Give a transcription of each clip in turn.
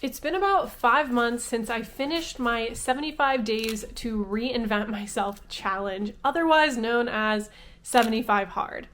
It's been about 5 months since I finished my 75 days to reinvent myself challenge, otherwise known as 75 hard.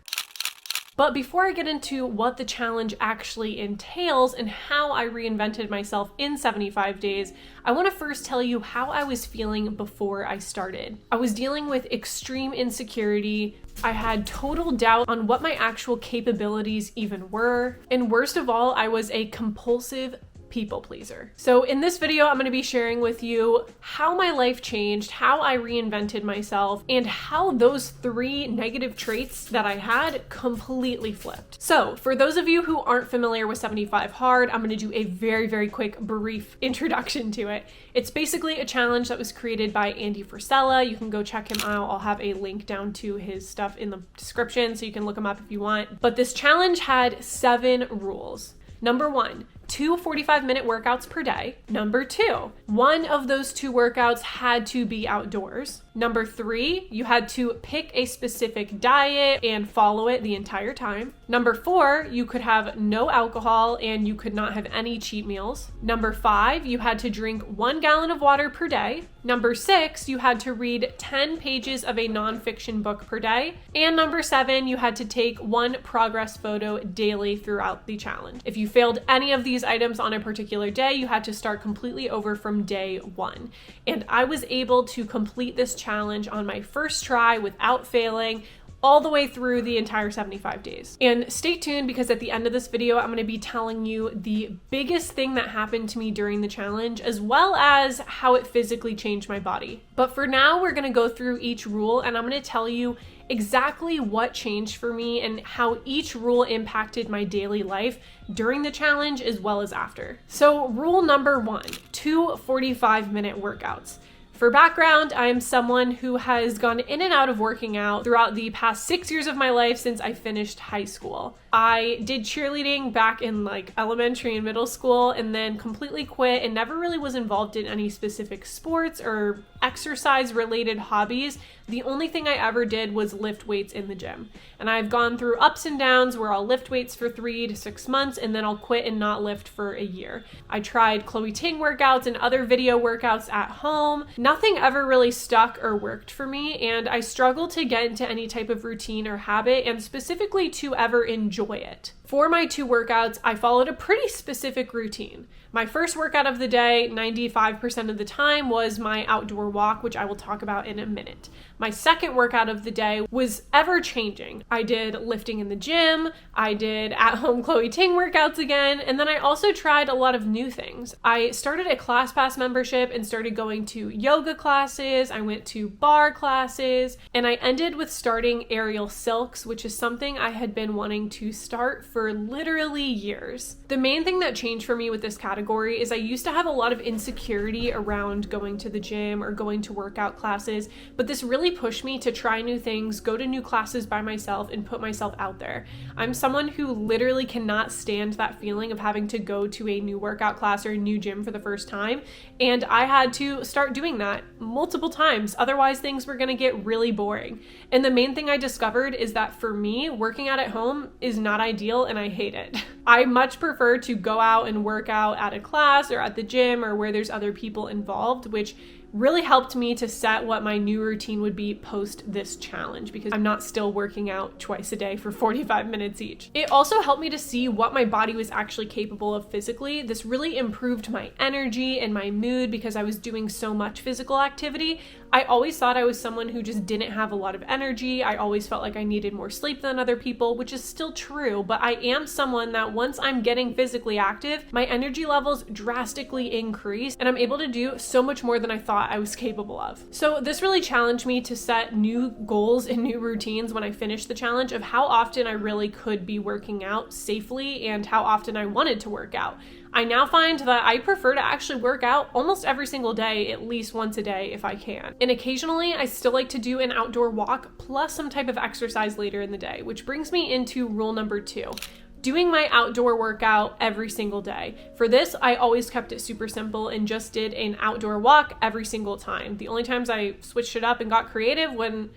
But before I get into what the challenge actually entails and how I reinvented myself in 75 days, I want to first tell you how I was feeling before I started. I was dealing with extreme insecurity. I had total doubt on what my actual capabilities even were. And worst of all, I was a compulsive people pleaser. So in this video, I'm going to be sharing with you how my life changed, how I reinvented myself, and how those 3 negative traits that I had completely flipped. So for those of you who aren't familiar with 75 Hard, I'm going to do a very quick, brief introduction to it. It's basically a challenge that was created by Andy Frisella. You can go check him out. I'll have a link down to his stuff in the description so you can look him up if you want. But this challenge had 7 rules. Number 1, 2 45-minute workouts per day. Number 2, one of those 2 workouts had to be outdoors. Number 3, you had to pick a specific diet and follow it the entire time. Number 4, you could have no alcohol and you could not have any cheat meals. Number 5, you had to drink 1 gallon of water per day. Number 6, you had to read 10 pages of a nonfiction book per day. And number 7, you had to take 1 progress photo daily throughout the challenge. If you failed any of these items on a particular day, you had to start completely over from day 1. And I was able to complete this challenge on my first try without failing, all the way through the entire 75 days. And stay tuned because at the end of this video, I'm going to be telling you the biggest thing that happened to me during the challenge, as well as how it physically changed my body. But for now, we're going to go through each rule and I'm going to tell you exactly what changed for me and how each rule impacted my daily life during the challenge as well as after. So rule number 1, 2 45-minute workouts. For background, I am someone who has gone in and out of working out throughout the past 6 years of my life since I finished high school. I did cheerleading back in elementary and middle school and then completely quit and never really was involved in any specific sports or exercise related hobbies. The only thing I ever did was lift weights in the gym. And I've gone through ups and downs where I'll lift weights for 3 to 6 months and then I'll quit and not lift for a year. I tried Chloe Ting workouts and other video workouts at home. Nothing ever really stuck or worked for me, and I struggled to get into any type of routine or habit, and specifically to ever enjoy it. For my 2 workouts, I followed a pretty specific routine. My first workout of the day, 95% of the time, was my outdoor walk, which I will talk about in a minute. My second workout of the day was ever changing. I did lifting in the gym, I did at-home Chloe Ting workouts again, and then I also tried a lot of new things. I started a ClassPass membership and started going to yoga classes, I went to bar classes, and I ended with starting aerial silks, which is something I had been wanting to start for literally years. The main thing that changed for me with this category is I used to have a lot of insecurity around going to the gym or going to workout classes, but this really pushed me to try new things, go to new classes by myself, and put myself out there. I'm someone who literally cannot stand that feeling of having to go to a new workout class or a new gym for the first time, and I had to start doing that multiple times, otherwise things were gonna get really boring. And the main thing I discovered is that for me, working out at home is not ideal and I hate it. I much prefer to go out and work out at a class or at the gym or where there's other people involved, which really helped me to set what my new routine would be post this challenge because I'm not still working out twice a day for 45 minutes each. It also helped me to see what my body was actually capable of physically. This really improved my energy and my mood because I was doing so much physical activity. I always thought I was someone who just didn't have a lot of energy. I always felt like I needed more sleep than other people, which is still true, but I am someone that once I'm getting physically active, my energy levels drastically increase and I'm able to do so much more than I thought I was capable of. So this really challenged me to set new goals and new routines when I finished the challenge of how often I really could be working out safely and how often I wanted to work out. I now find that I prefer to actually work out almost every single day, at least once a day if I can. And occasionally I still like to do an outdoor walk plus some type of exercise later in the day, which brings me into rule number 2. doing my outdoor workout every single day. For this, I always kept it super simple and just did an outdoor walk every single time. The only times I switched it up and got creative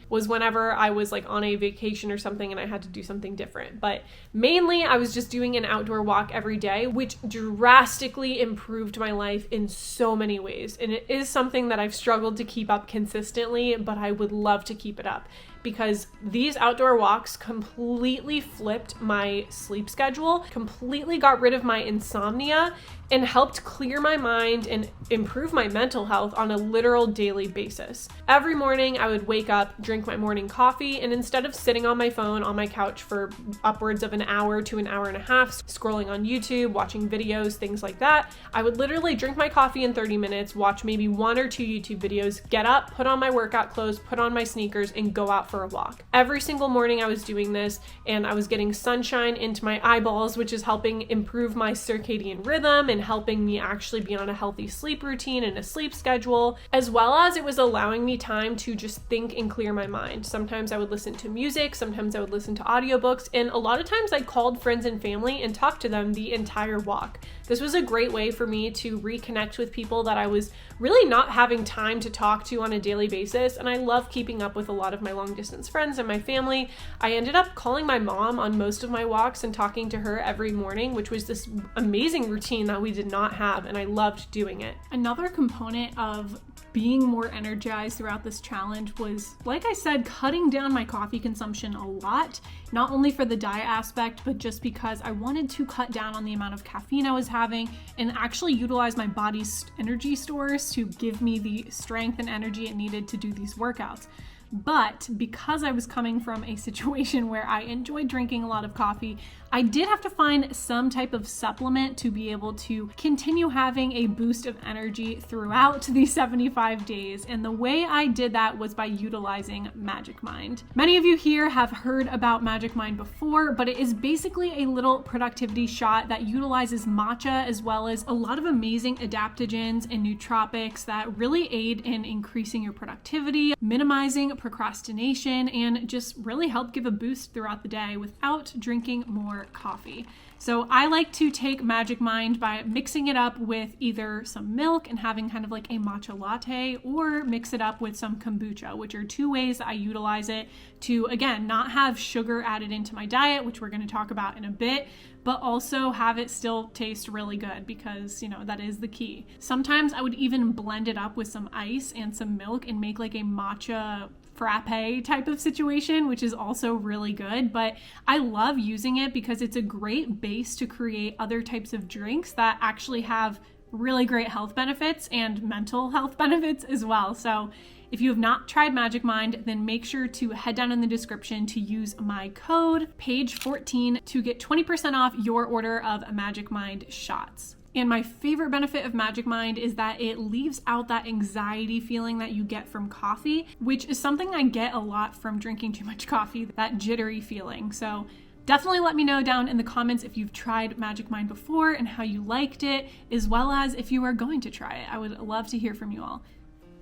was whenever I was like on a vacation or something and I had to do something different. But mainly I was just doing an outdoor walk every day, which drastically improved my life in so many ways. And it is something that I've struggled to keep up consistently, but I would love to keep it up, because these outdoor walks completely flipped my sleep schedule, completely got rid of my insomnia, and helped clear my mind and improve my mental health on a literal daily basis. Every morning I would wake up, drink my morning coffee, and instead of sitting on my phone on my couch for upwards of an hour to an hour and a half, scrolling on YouTube, watching videos, things like that, I would literally drink my coffee in 30 minutes, watch maybe 1 or 2 YouTube videos, get up, put on my workout clothes, put on my sneakers, and go out for a walk. Every single morning I was doing this, and I was getting sunshine into my eyeballs, which is helping improve my circadian rhythm and helping me actually be on a healthy sleep routine and a sleep schedule, as well as it was allowing me time to just think and clear my mind. Sometimes I would listen to music, sometimes I would listen to audiobooks, and a lot of times I called friends and family and talked to them the entire walk. This was a great way for me to reconnect with people that I was really not having time to talk to on a daily basis, and I love keeping up with a lot of my long distance friends and my family. I ended up calling my mom on most of my walks and talking to her every morning, which was this amazing routine that we did not have, and I loved doing it. Another component of being more energized throughout this challenge was, like I said, cutting down my coffee consumption a lot, not only for the diet aspect, but just because I wanted to cut down on the amount of caffeine I was having and actually utilize my body's energy stores to give me the strength and energy it needed to do these workouts. But because I was coming from a situation where I enjoyed drinking a lot of coffee, I did have to find some type of supplement to be able to continue having a boost of energy throughout the 75 days. And the way I did that was by utilizing Magic Mind. Many of you here have heard about Magic Mind before, but it is basically a little productivity shot that utilizes matcha as well as a lot of amazing adaptogens and nootropics that really aid in increasing your productivity, minimizing procrastination, and just really help give a boost throughout the day without drinking more coffee. So I like to take Magic Mind by mixing it up with either some milk and having kind of like a matcha latte, or mix it up with some kombucha, which are 2 ways that I utilize it to, again, not have sugar added into my diet, which we're going to talk about in a bit, but also have it still taste really good, because, you know, that is the key. Sometimes I would even blend it up with some ice and some milk and make like a matcha frappe type of situation, which is also really good. But I love using it because it's a great base to create other types of drinks that actually have really great health benefits and mental health benefits as well. So if you have not tried Magic Mind, then make sure to head down in the description to use my code Paige14 to get 20% off your order of Magic Mind shots. And my favorite benefit of Magic Mind is that it leaves out that anxiety feeling that you get from coffee, which is something I get a lot from drinking too much coffee, that jittery feeling. So definitely let me know down in the comments if you've tried Magic Mind before and how you liked it, as well as if you are going to try it. I would love to hear from you all.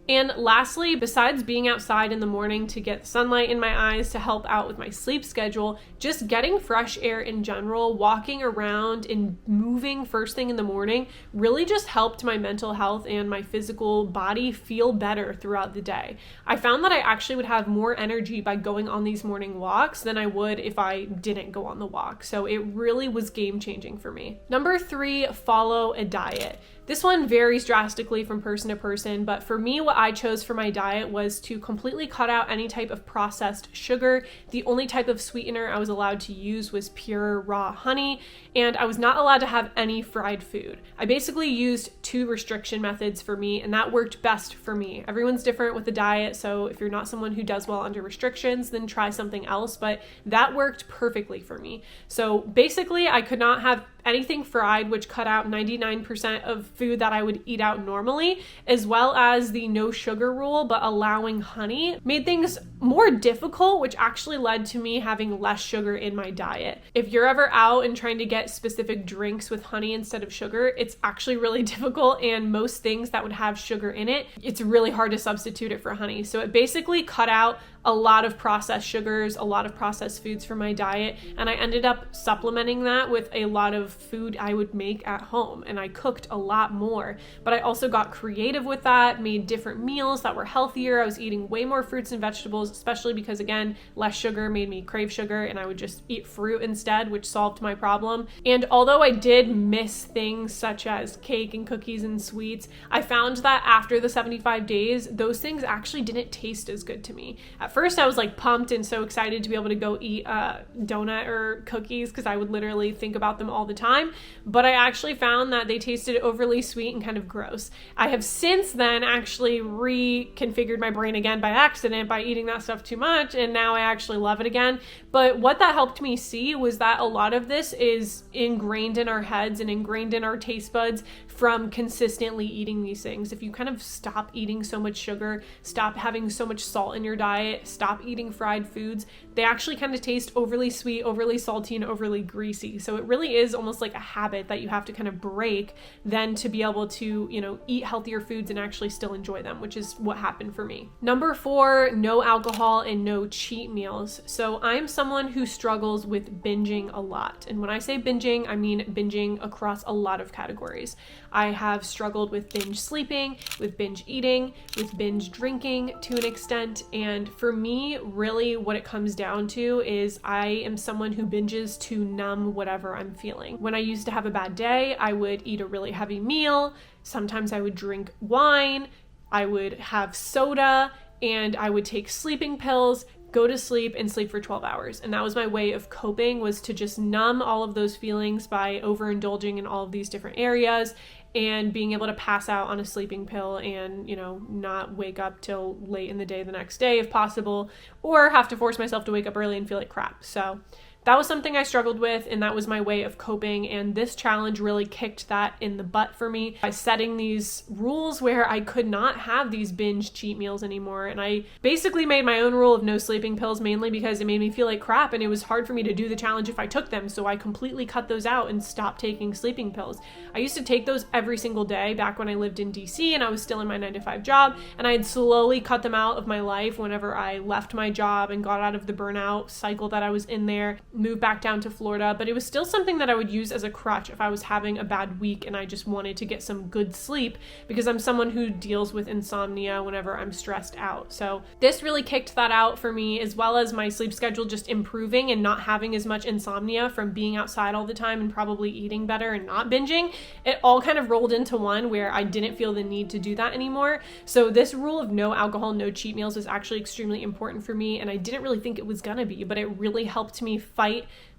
And lastly, besides being outside in the morning to get sunlight in my eyes to help out with my sleep schedule, just getting fresh air in general, walking around and moving first thing in the morning really just helped my mental health and my physical body feel better throughout the day. I found that I actually would have more energy by going on these morning walks than I would if I didn't go on the walk. So it really was game changing for me. Number 3, follow a diet. This one varies drastically from person to person, but for me, what I chose for my diet was to completely cut out any type of processed sugar. The only type of sweetener I was allowed to use was pure raw honey, and I was not allowed to have any fried food. I basically used 2 restriction methods for me, and that worked best for me. Everyone's different with the diet, so if you're not someone who does well under restrictions, then try something else, but that worked perfectly for me. So basically, I could not have anything fried, which cut out 99% of food that I would eat out normally, as well as the no sugar rule, but allowing honey made things more difficult, which actually led to me having less sugar in my diet. If you're ever out and trying to get specific drinks with honey instead of sugar, it's actually really difficult, and most things that would have sugar in it, it's really hard to substitute it for honey. So it basically cut out a lot of processed sugars, a lot of processed foods for my diet, and I ended up supplementing that with a lot of food I would make at home, and I cooked a lot more. But I also got creative with that, made different meals that were healthier. I was eating way more fruits and vegetables, especially because, again, less sugar made me crave sugar, and I would just eat fruit instead, which solved my problem. And although I did miss things such as cake and cookies and sweets, I found that after the 75 days, those things actually didn't taste as good to me. At first, I was like pumped and so excited to be able to go eat a donut or cookies because I would literally think about them all the time. But I actually found that they tasted overly sweet and kind of gross. I have since then actually reconfigured my brain again by accident by eating that stuff too much, and now I actually love it again. But what that helped me see was that a lot of this is ingrained in our heads and ingrained in our taste buds from consistently eating these things. If you kind of stop eating so much sugar, stop having so much salt in your diet, stop eating fried foods, they actually kind of taste overly sweet, overly salty, and overly greasy. So it really is almost like a habit that you have to kind of break then to be able to, eat healthier foods and actually still enjoy them, which is what happened for me. Number 4, no alcohol and no cheat meals. So I'm someone who struggles with binging a lot. And when I say binging, I mean binging across a lot of categories. I have struggled with binge sleeping, with binge eating, with binge drinking to an extent. And for me, really what it comes down to is I am someone who binges to numb whatever I'm feeling. When I used to have a bad day, I would eat a really heavy meal. Sometimes I would drink wine, I would have soda, and I would take sleeping pills, go to sleep, and sleep for 12 hours. And that was my way of coping, was to just numb all of those feelings by overindulging in all of these different areas and being able to pass out on a sleeping pill and, not wake up till late in the day the next day if possible, or have to force myself to wake up early and feel like crap. So that was something I struggled with, and that was my way of coping, and this challenge really kicked that in the butt for me by setting these rules where I could not have these binge cheat meals anymore. And I basically made my own rule of no sleeping pills, mainly because it made me feel like crap and it was hard for me to do the challenge if I took them, so I completely cut those out and stopped taking sleeping pills. I used to take those every single day back when I lived in DC and I was still in my 9-to-5 job, and I had slowly cut them out of my life whenever I left my job and got out of the burnout cycle that I was in there, moved back down to Florida. But it was still something that I would use as a crutch if I was having a bad week and I just wanted to get some good sleep, because I'm someone who deals with insomnia whenever I'm stressed out. So this really kicked that out for me, as well as my sleep schedule just improving and not having as much insomnia from being outside all the time and probably eating better and not binging. It all kind of rolled into one where I didn't feel the need to do that anymore. So this rule of no alcohol, no cheat meals is actually extremely important for me, and I didn't really think it was gonna be, but it really helped me fight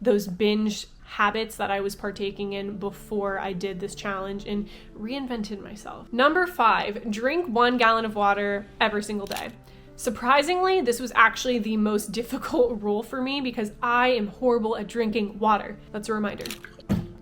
those binge habits that I was partaking in before I did this challenge and reinvented myself. Number 5, drink 1 gallon of water every single day. Surprisingly, this was actually the most difficult rule for me because I am horrible at drinking water. That's a reminder.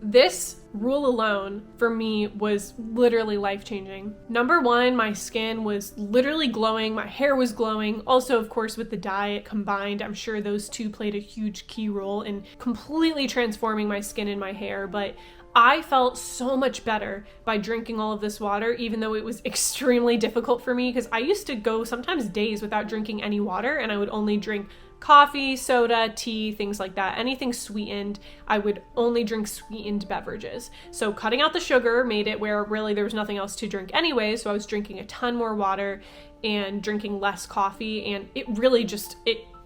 This rule alone for me was literally life-changing. Number 1, my skin was literally glowing, my hair was glowing. Also, of course, with the diet combined, I'm sure those two played a huge key role in completely transforming my skin and my hair. But I felt so much better by drinking all of this water, even though it was extremely difficult for me, because I used to go sometimes days without drinking any water, and I would only drink coffee, soda, tea, things like that. Anything sweetened, I would only drink sweetened beverages. So cutting out the sugar made it where really there was nothing else to drink anyway, so I was drinking a ton more water and drinking less coffee, and it really just,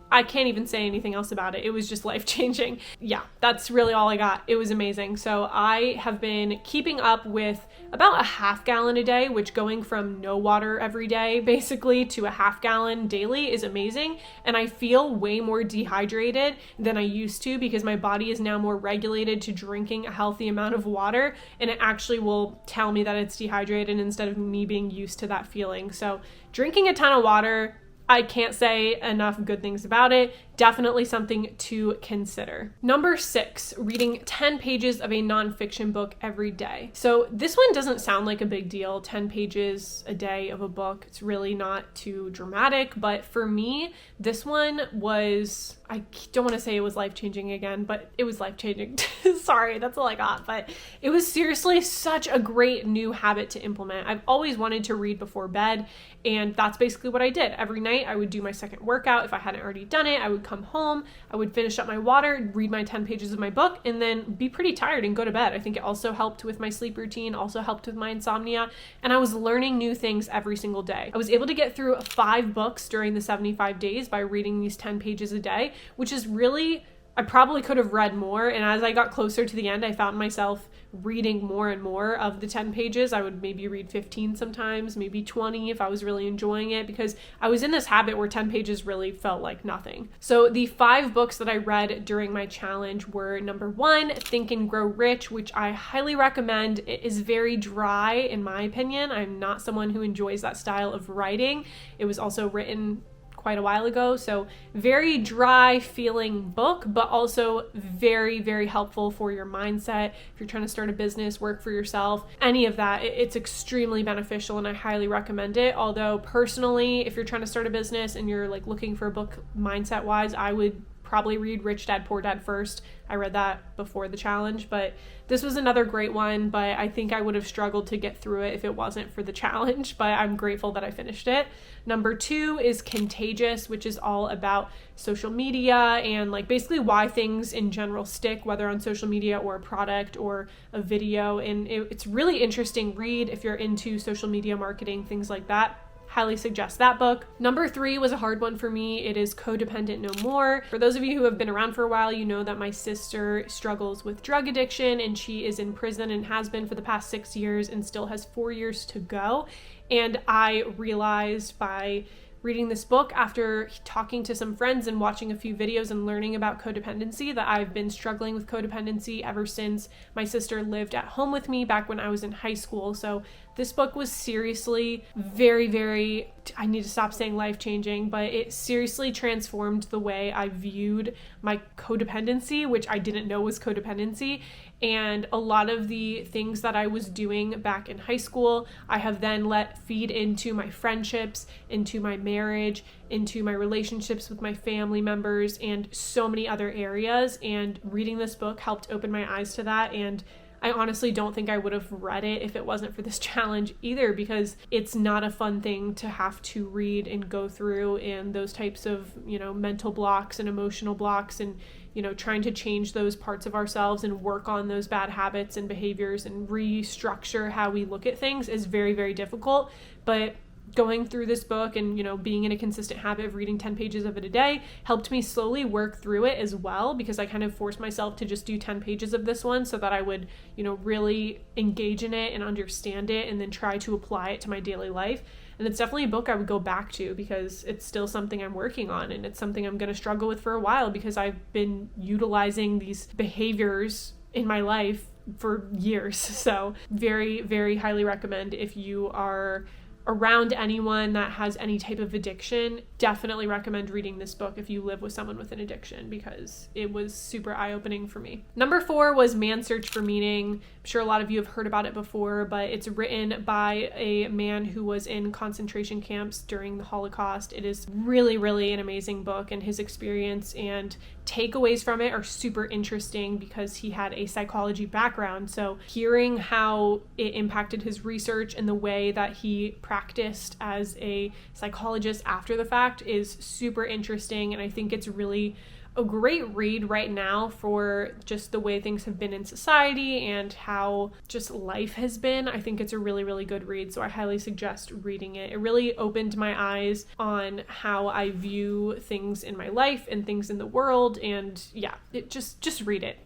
I can't even say anything else about it. It was just life-changing. Yeah, that's really all I got. It was amazing. So I have been keeping up with about a half gallon a day, which going from no water every day basically to a half gallon daily is amazing. And I feel way more dehydrated than I used to because my body is now more regulated to drinking a healthy amount of water, and it actually will tell me that it's dehydrated instead of me being used to that feeling. So drinking a ton of water, I can't say enough good things about it. definitely something to consider. Number 6, reading 10 pages of a nonfiction book every day. So this one doesn't sound like a big deal, 10 pages a day of a book. It's really not too dramatic, but for me, this one was, I don't want to say it was life-changing again, but it was life-changing. Sorry, that's all I got. But it was seriously such a great new habit to implement. I've always wanted to read before bed, and that's basically what I did. Every night I would do my second workout. If I hadn't already done it, I would come home, I would finish up my water, read my 10 pages of my book, and then be pretty tired and go to bed. I think it also helped with my sleep routine, also helped with my insomnia, and I was learning new things every single day. I was able to get through 5 books during the 75 days by reading these 10 pages a day, which is really, I probably could have read more, and as I got closer to the end, I found myself reading more and more of the 10 pages. I would maybe read 15 sometimes, maybe 20 if I was really enjoying it, because I was in this habit where 10 pages really felt like nothing. So the 5 books that I read during my challenge were number 1, Think and Grow Rich, which I highly recommend. It is very dry in my opinion. I'm not someone who enjoys that style of writing. It was also written quite a while ago, so very dry feeling book, but also very, very helpful for your mindset. If you're trying to start a business, work for yourself, any of that, it's extremely beneficial and I highly recommend it. Although personally, if you're trying to start a business and you're like looking for a book mindset wise, I would probably read Rich Dad Poor Dad first. I read that before the challenge, but this was another great one, but I think I would have struggled to get through it if it wasn't for the challenge, but I'm grateful that I finished it. Number 2 is Contagious, which is all about social media and like basically why things in general stick, whether on social media or a product or a video. And it's really interesting read if you're into social media marketing, things like that. Highly suggest that book. Number 3 was a hard one for me. It is Codependent No More. For those of you who have been around for a while, you know that my sister struggles with drug addiction and she is in prison and has been for the past 6 years and still has 4 years to go. And I realized by reading this book after talking to some friends and watching a few videos and learning about codependency that I've been struggling with codependency ever since my sister lived at home with me back when I was in high school. So this book was seriously very, very, I need to stop saying life-changing, but it seriously transformed the way I viewed my codependency, which I didn't know was codependency. And a lot of the things that I was doing back in high school, I have then let feed into my friendships, into my marriage, into my relationships with my family members, and so many other areas. And reading this book helped open my eyes to that. And I honestly don't think I would have read it if it wasn't for this challenge either, because it's not a fun thing to have to read and go through, and those types of, mental blocks and emotional blocks and, trying to change those parts of ourselves and work on those bad habits and behaviors and restructure how we look at things is very, very difficult. But going through this book and, being in a consistent habit of reading 10 pages of it a day helped me slowly work through it as well, because I kind of forced myself to just do 10 pages of this one so that I would, really engage in it and understand it and then try to apply it to my daily life. And it's definitely a book I would go back to because it's still something I'm working on, and it's something I'm going to struggle with for a while because I've been utilizing these behaviors in my life for years. So very, very highly recommend if you are around anyone that has any type of addiction. Definitely recommend reading this book if you live with someone with an addiction, because it was super eye-opening for me. Number 4 was Man's Search for Meaning. I'm sure a lot of you have heard about it before, but it's written by a man who was in concentration camps during the Holocaust. It is really, really an amazing book, and his experience and takeaways from it are super interesting because he had a psychology background. So hearing how it impacted his research and the way that he practiced as a psychologist after the fact is super interesting. And I think it's really a great read right now for just the way things have been in society and how just life has been. I think it's a really, really good read, so I highly suggest reading it. It really opened my eyes on how I view things in my life and things in the world, and yeah, it just read it.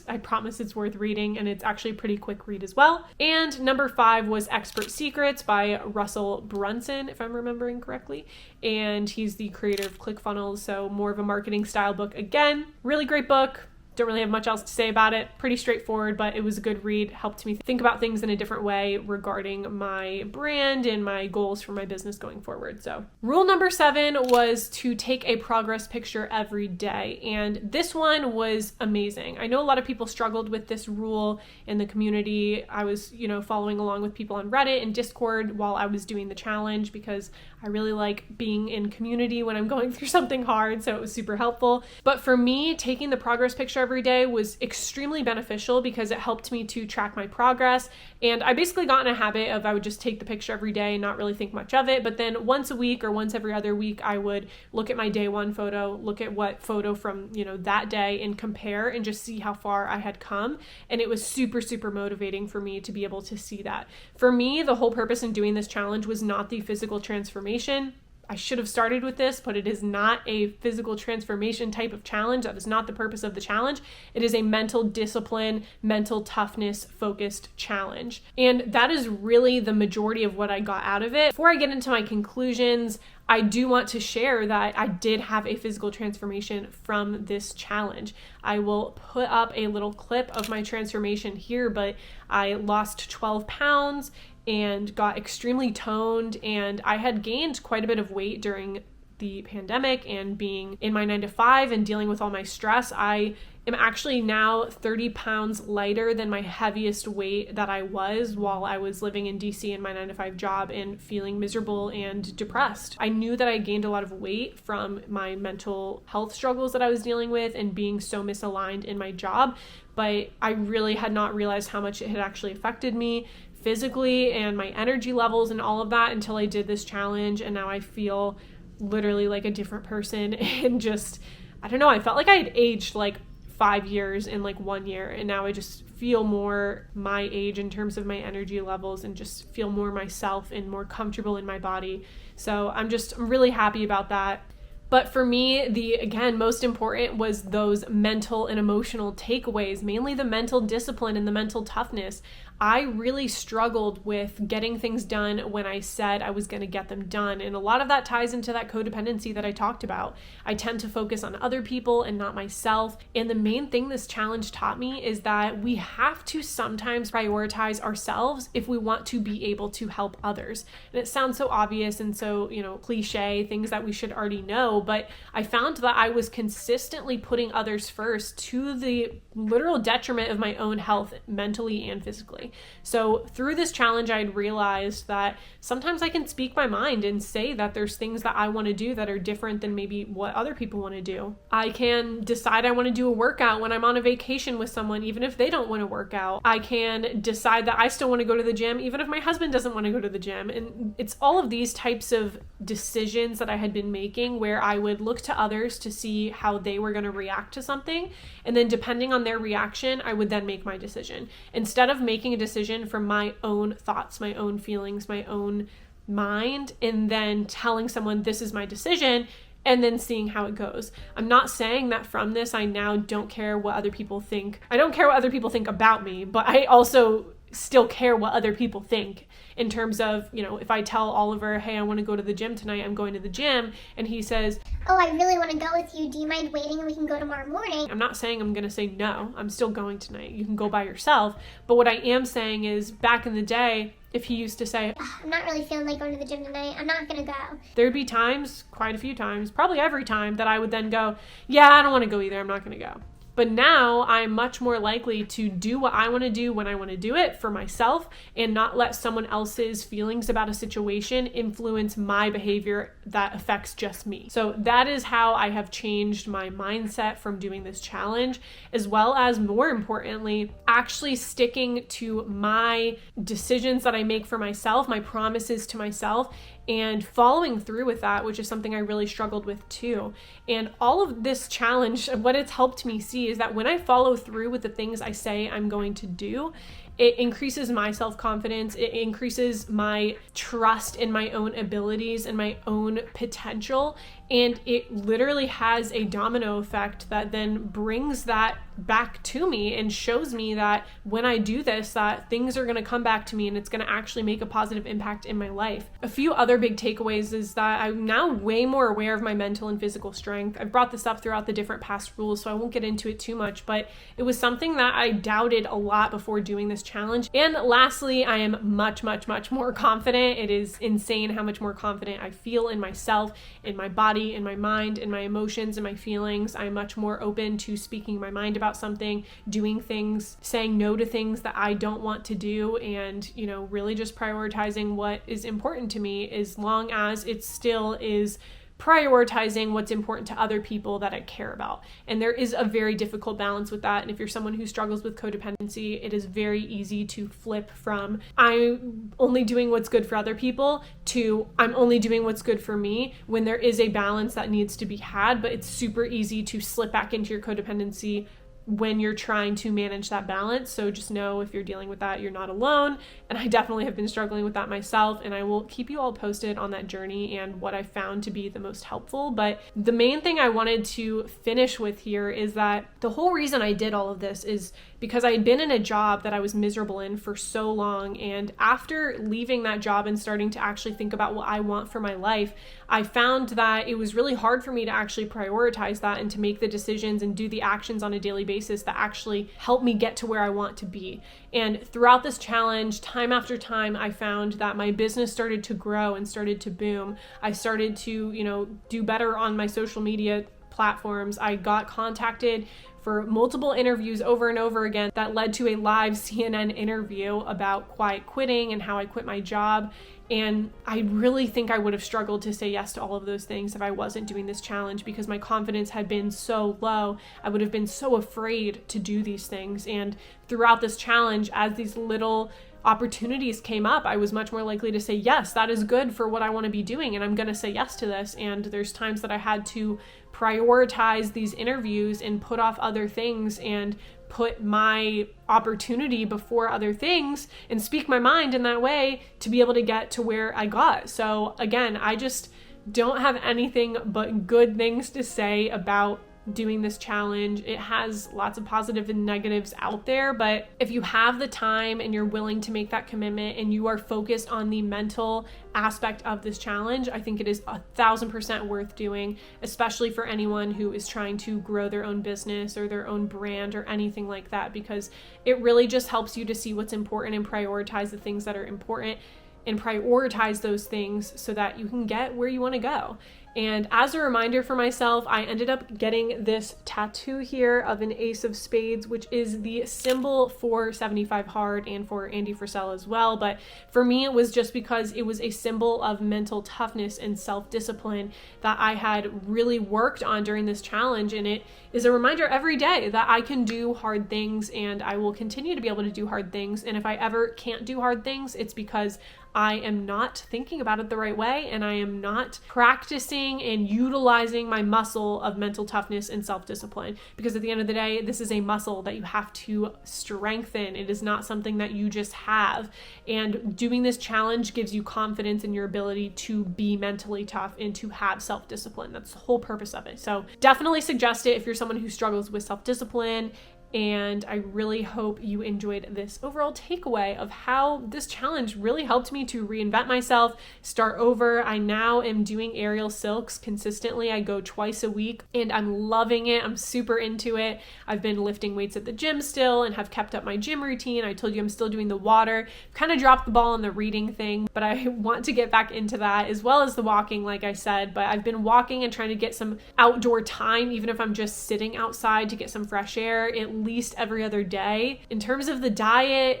I promise it's worth reading, and it's actually a pretty quick read as well. And number 5 was Expert Secrets by Russell Brunson, if I'm remembering correctly, and he's the creator of ClickFunnels, so more of a marketing style book. Again, really great book. Don't really have much else to say about it. Pretty straightforward, but it was a good read. Helped me think about things in a different way regarding my brand and my goals for my business going forward. So rule number 7 was to take a progress picture every day. And this one was amazing. I know a lot of people struggled with this rule in the community. I was, following along with people on Reddit and Discord while I was doing the challenge because I really like being in community when I'm going through something hard. So it was super helpful. But for me, taking the progress picture every day was extremely beneficial because it helped me to track my progress. And I basically got in a habit of I would just take the picture every day and not really think much of it. But then once a week or once every other week, I would look at my day one photo, look at what photo from, that day and compare and just see how far I had come. And it was super, super motivating for me to be able to see that. For me, the whole purpose in doing this challenge was not the physical transformation. I should have started with this, but it is not a physical transformation type of challenge. That is not the purpose of the challenge. It is a mental discipline, mental toughness focused challenge. And that is really the majority of what I got out of it. Before I get into my conclusions, I do want to share that I did have a physical transformation from this challenge. I will put up a little clip of my transformation here, but I lost 12 pounds and got extremely toned, and I had gained quite a bit of weight during the pandemic and being in my 9-to-5 and dealing with all my stress. I am actually now 30 pounds lighter than my heaviest weight that I was while I was living in DC in my 9-to-5 job and feeling miserable and depressed. I knew that I gained a lot of weight from my mental health struggles that I was dealing with and being so misaligned in my job, but I really had not realized how much it had actually affected me physically and my energy levels and all of that until I did this challenge. And now I feel literally like a different person and just, I don't know, I felt like I had aged like 5 years in like 1 year. And now I just feel more my age in terms of my energy levels and just feel more myself and more comfortable in my body. So I'm really happy about that. But for me, again, most important was those mental and emotional takeaways, mainly the mental discipline and the mental toughness. I really struggled with getting things done when I said I was going to get them done. And a lot of that ties into that codependency that I talked about. I tend to focus on other people and not myself. And the main thing this challenge taught me is that we have to sometimes prioritize ourselves if we want to be able to help others. And it sounds so obvious and so, cliche, things that we should already know. But I found that I was consistently putting others first to the literal detriment of my own health, mentally and physically. So through this challenge, I had realized that sometimes I can speak my mind and say that there's things that I want to do that are different than maybe what other people want to do. I can decide I want to do a workout when I'm on a vacation with someone, even if they don't want to work out. I can decide that I still want to go to the gym, even if my husband doesn't want to go to the gym. And it's all of these types of decisions that I had been making where I would look to others to see how they were going to react to something. And then depending on their reaction, I would then make my decision. Instead of making a decision from my own thoughts, my own feelings, my own mind, and then telling someone this is my decision and then seeing how it goes. I'm not saying that from this, I now don't care what other people think. I don't care what other people think about me, but I also still care what other people think in terms of, if I tell Oliver, hey, I want to go to the gym tonight, I'm going to the gym, and he says, oh, I really want to go with you. Do you mind waiting and we can go tomorrow morning? I'm not saying I'm going to say no. I'm still going tonight. You can go by yourself. But what I am saying is back in the day, if he used to say, I'm not really feeling like going to the gym tonight, I'm not going to go. There'd be times, quite a few times, probably every time that I would then go, yeah, I don't want to go either. I'm not going to go. But now I'm much more likely to do what I want to do when I want to do it for myself and not let someone else's feelings about a situation influence my behavior that affects just me. So that is how I have changed my mindset from doing this challenge, as well as, more importantly, actually sticking to my decisions that I make for myself, my promises to myself, and following through with that, which is something I really struggled with too. And all of this challenge, what it's helped me see is that when I follow through with the things I say I'm going to do, it increases my self-confidence. It increases my trust in my own abilities and my own potential. And it literally has a domino effect that then brings that back to me and shows me that when I do this, that things are going to come back to me and it's going to actually make a positive impact in my life. A few other big takeaways is that I'm now way more aware of my mental and physical strength. I've brought this up throughout the different past rules, so I won't get into it too much, but it was something that I doubted a lot before doing this challenge. And lastly, I am much more confident. It is insane how much more confident I feel in myself, in my body, in my mind, in my emotions, in my feelings. I'm much more open to speaking my mind about something, doing things, saying no to things that I don't want to do, and, really just prioritizing what is important to me, as long as it still is prioritizing what's important to other people that I care about. And there is a very difficult balance with that. And if you're someone who struggles with codependency, it is very easy to flip from I'm only doing what's good for other people to I'm only doing what's good for me, when there is a balance that needs to be had. But it's super easy to slip back into your codependency when you're trying to manage that balance. So just know, if you're dealing with that, you're not alone. And I definitely have been struggling with that myself, and I will keep you all posted on that journey and what I found to be the most helpful. But the main thing I wanted to finish with here is that the whole reason I did all of this is because I had been in a job that I was miserable in for so long. And after leaving that job and starting to actually think about what I want for my life, I found that it was really hard for me to actually prioritize that and to make the decisions and do the actions on a daily basis that actually help me get to where I want to be. And throughout this challenge, time after time, I found that my business started to grow and started to boom. I started to, do better on my social media platforms. I got contacted for multiple interviews over and over again that led to a live CNN interview about quiet quitting and how I quit my job. And I really think I would have struggled to say yes to all of those things if I wasn't doing this challenge, because my confidence had been so low. I would have been so afraid to do these things. And throughout this challenge, as these little opportunities came up, I was much more likely to say, yes, that is good for what I want to be doing, and I'm going to say yes to this. And there's times that I had to prioritize these interviews and put off other things and put my opportunity before other things and speak my mind in that way to be able to get to where I got. So again, I just don't have anything but good things to say about doing this challenge. It has lots of positives and negatives out there, but if you have the time and you're willing to make that commitment and you are focused on the mental aspect of this challenge, I think it is 1,000% worth doing, especially for anyone who is trying to grow their own business or their own brand or anything like that, because it really just helps you to see what's important and prioritize the things that are important and prioritize those things so that you can get where you want to go. And as a reminder for myself, I ended up getting this tattoo here of an ace of spades, which is the symbol for 75 hard and for Andy Frisella as well. But for me, it was just because it was a symbol of mental toughness and self-discipline that I had really worked on during this challenge. And it is a reminder every day that I can do hard things, and I will continue to be able to do hard things. And if I ever can't do hard things, it's because I am not thinking about it the right way, and I am not practicing and utilizing my muscle of mental toughness and self-discipline. Because at the end of the day, this is a muscle that you have to strengthen. It is not something that you just have. And doing this challenge gives you confidence in your ability to be mentally tough and to have self-discipline. That's the whole purpose of it. So definitely suggest it if you're someone who struggles with self-discipline. And I really hope you enjoyed this overall takeaway of how this challenge really helped me to reinvent myself, start over. I now am doing aerial silks consistently. I go twice a week and I'm loving it. I'm super into it. I've been lifting weights at the gym still and have kept up my gym routine. I told you I'm still doing the water. Kind of dropped the ball on the reading thing, but I want to get back into that, as well as the walking, like I said. But I've been walking and trying to get some outdoor time, even if I'm just sitting outside, to get some fresh air at least every other day. In terms of the diet,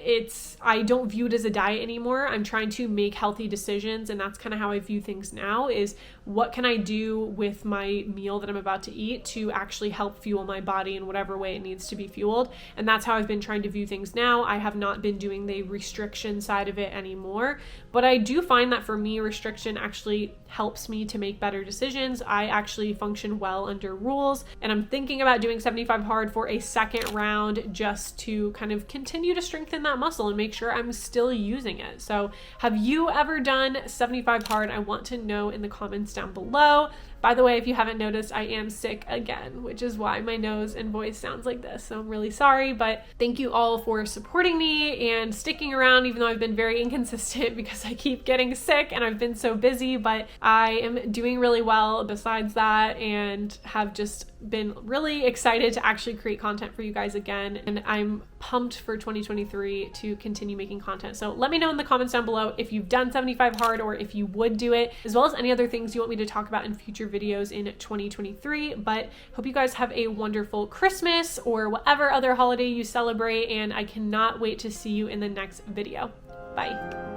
I don't view it as a diet anymore. I'm trying to make healthy decisions, and that's kind of how I view things now, is what can I do with my meal that I'm about to eat to actually help fuel my body in whatever way it needs to be fueled. And that's how I've been trying to view things now. I have not been doing the restriction side of it anymore, but I do find that for me, restriction actually helps me to make better decisions. I actually function well under rules, and I'm thinking about doing 75 hard for a second second round just to kind of continue to strengthen that muscle and make sure I'm still using it. So have you ever done 75 hard? I want to know in the comments down below. By the way, if you haven't noticed, I am sick again, which is why my nose and voice sounds like this. So I'm really sorry, but thank you all for supporting me and sticking around, even though I've been very inconsistent because I keep getting sick and I've been so busy, but I am doing really well besides that and have just been really excited to actually create content for you guys again. And I'm pumped for 2023 to continue making content. So let me know in the comments down below if you've done 75 hard or if you would do it, as well as any other things you want me to talk about in future videos in 2023. But hope you guys have a wonderful Christmas or whatever other holiday you celebrate, and I cannot wait to see you in the next video. Bye.